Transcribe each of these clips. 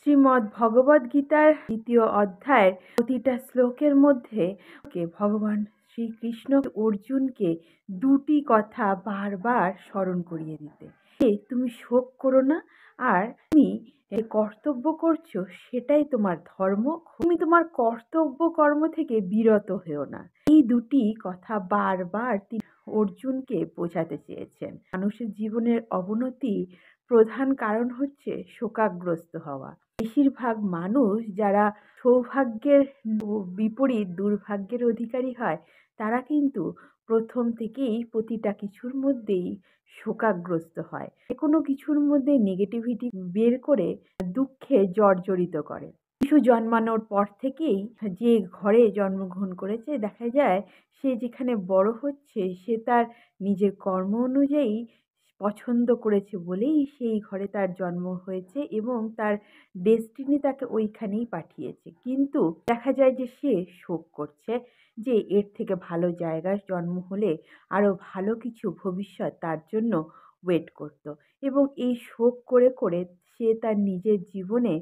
শ্রীমদ্ ভগবদ্গীতার ২য় অধ্যায়ের প্রতিটা শ্লোকের মধ্যে ভগবান শ্রীকৃষ্ণ অর্জুনকে দুটি কথা বারবার স্মরণ করিয়ে দিতে, তুমি শোক করো না, আর তুমি যে কর্তব্য করছো সেটাই তোমার ধর্ম, তুমি তোমার কর্তব্য কর্ম থেকে বিরত হও না। এই দুটি কথা বারবার তিনি অর্জুনকে বোঝাতে চেয়েছেন। মানুষের জীবনের অবনতি প্রধান কারণ হচ্ছে শোকাগ্রস্ত হওয়া। বেশিরভাগ মানুষ যারা সৌভাগ্যের বিপরীত দুর্ভাগ্যের অধিকারী হয়, তারা কিন্তু প্রথম থেকেই প্রতিটা কিছুর মধ্যেই শোকাগ্রস্ত হয়, কোনো কিছুর মধ্যে নেগেটিভিটি বের করে দুঃখে জর্জরিত করে। শিশু জন্মানোর পর থেকেই যে ঘরে জন্মগ্রহণ করেছে, দেখা যায় সে যেখানে বড় হচ্ছে সে তার নিজের কর্ম অনুযায়ী পছন্দ করেছে বলেই সেই ঘরে তার জন্ম হয়েছে এবং তার ডেস্টিনি তাকে ওইখানেই পাঠিয়েছে। কিন্তু দেখা যায় যে সে শোক করছে যে এর থেকে ভালো জায়গায় জন্ম হলে আরও ভালো কিছু ভবিষ্যৎ তার জন্য ওয়েট করত, এবং এই শোক করে করে সে তার নিজের জীবনে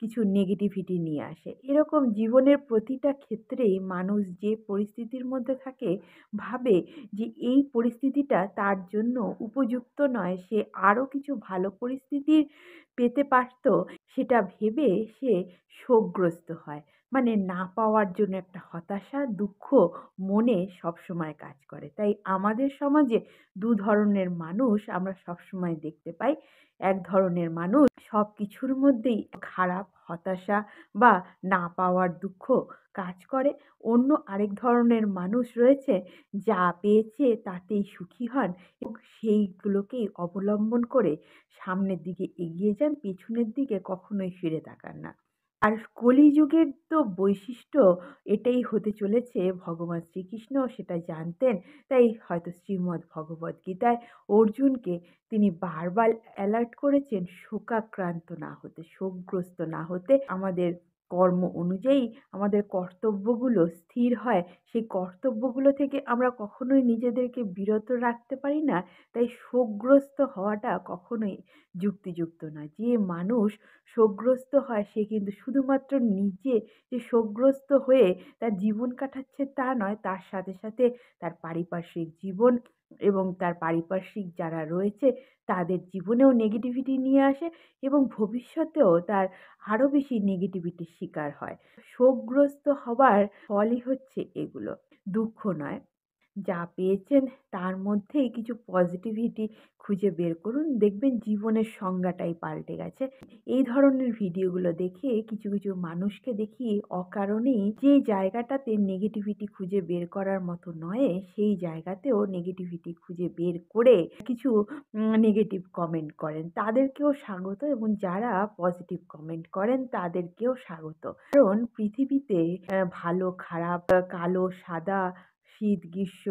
কিছু নেগেটিভিটি নিয়ে আসে। এরকম জীবনের প্রতিটা ক্ষেত্রেই মানুষ যে পরিস্থিতির মধ্যে থাকে ভাবে যে এই পরিস্থিতিটা তার জন্য উপযুক্ত নয়, সে আরও কিছু ভালো পরিস্থিতির পেতে পারত, সেটা ভেবে সে শোকগ্রস্ত হয়। মানে না পাওয়ার জন্য একটা হতাশা, দুঃখ মনে সবসময় কাজ করে। তাই আমাদের সমাজে দু ধরনের মানুষ আমরা সবসময় দেখতে পাই। এক ধরনের মানুষ সব কিছুর মধ্যেই খারাপ, হতাশা বা না পাওয়ার দুঃখ কাজ করে। অন্য আরেক ধরনের মানুষ রয়েছে যা পেয়েছে তাতেই সুখী হন এবং সেইগুলোকেই অবলম্বন করে সামনের দিকে এগিয়ে যান, পিছনের দিকে কখনোই ফিরে তাকান না। আর কলিযুগের তো বৈশিষ্ট্য এটাই হতে চলেছে। ভগবান শ্রীকৃষ্ণ সেটা জানতেন, তাই হয়তো শ্রীমদ্ ভগবদ্গীতায় অর্জুনকে তিনি বারবার অ্যালার্ট করেছেন শোকাক্রান্ত না হতে, শোকগ্রস্ত না হতে। আমাদের কর্ম অনুযায়ী আমাদের কর্তব্যগুলো স্থির হয়, সেই কর্তব্যগুলো থেকে আমরা কখনোই নিজেদেরকে বিরত রাখতে পারি না। তাই শোকগ্রস্ত হওয়াটা কখনোই যুক্তিযুক্ত নয়। যে মানুষ শোকগ্রস্ত হয় সে কিন্তু শুধুমাত্র নিজে যে শোকগ্রস্ত হয়ে তার জীবন কাটাচ্ছে তা নয়, তার সাথে সাথে তার পারিপার্শ্বিক জীবন এবং তার পারিপার্শ্বিক যারা রয়েছে তাদের জীবনেও নেগেটিভিটি নিয়ে আসে এবং ভবিষ্যতেও তার আরও বেশি নেগেটিভিটির শিকার হয়। শোকগ্রস্ত হবার ফলই হচ্ছে এগুলো, দুঃখ নয়। যা পেয়েছেন তার মধ্যেই কিছু পজিটিভিটি খুঁজে বের করুন, দেখবেন জীবনের সংজ্ঞাটাই পাল্টে গেছে। এই ধরনের ভিডিওগুলো দেখে কিছু কিছু মানুষকে দেখি অকারণেই যে জায়গাটাতে নেগেটিভিটি খুঁজে বের করার মতো নয়, সেই জায়গাতেও নেগেটিভিটি খুঁজে বের করে কিছু নেগেটিভ কমেন্ট করেন, তাদেরকেও স্বাগত, এবং যারা পজিটিভ কমেন্ট করেন তাদেরকেও স্বাগত। কারণ পৃথিবীতে ভালো খারাপ, কালো সাদা, শীত গ্রীষ্ম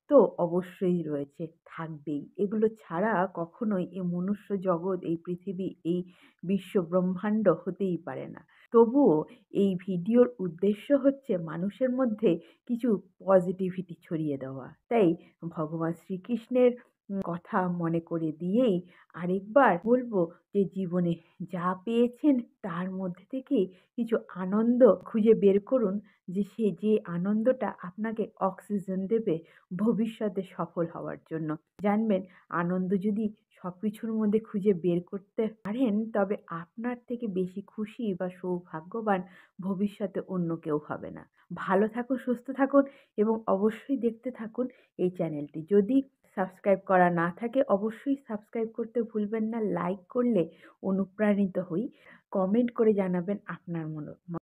তো অবশ্যই রয়েছে, থাকবেই। এগুলো ছাড়া কখনোই এই মনুষ্য জগৎ, এই পৃথিবী, এই বিশ্ব ব্রহ্মাণ্ড হতেই পারে না। তবুও এই ভিডিওর উদ্দেশ্য হচ্ছে মানুষের মধ্যে কিছু পজিটিভিটি ছড়িয়ে দেওয়া। তাই ভগবান শ্রীকৃষ্ণের কথা মনে করে দিয়েই আরেকবার বলবো যে জীবনে যা পেয়েছেন তার মধ্যে থেকে কিছু আনন্দ খুঁজে বের করুন, যে আনন্দটা আপনাকে অক্সিজেন দেবে ভবিষ্যতে সফল হওয়ার জন্য। জানবেন, আনন্দ যদি সব কিছুর মধ্যে খুঁজে বের করতে পারেন তবে আপনার থেকে বেশি খুশি বা সৌভাগ্যবান ভবিষ্যতে অন্য কেউ হবে না। ভালো থাকুন, সুস্থ থাকুন এবং অবশ্যই দেখতে থাকুন এই চ্যানেলটি। যদি সাবস্ক্রাইব করা না থাকে অবশ্যই সাবস্ক্রাইব করতে ভুলবেন না। লাইক করলে অনুপ্রাণিত হই। কমেন্ট করে জানাবেন আপনার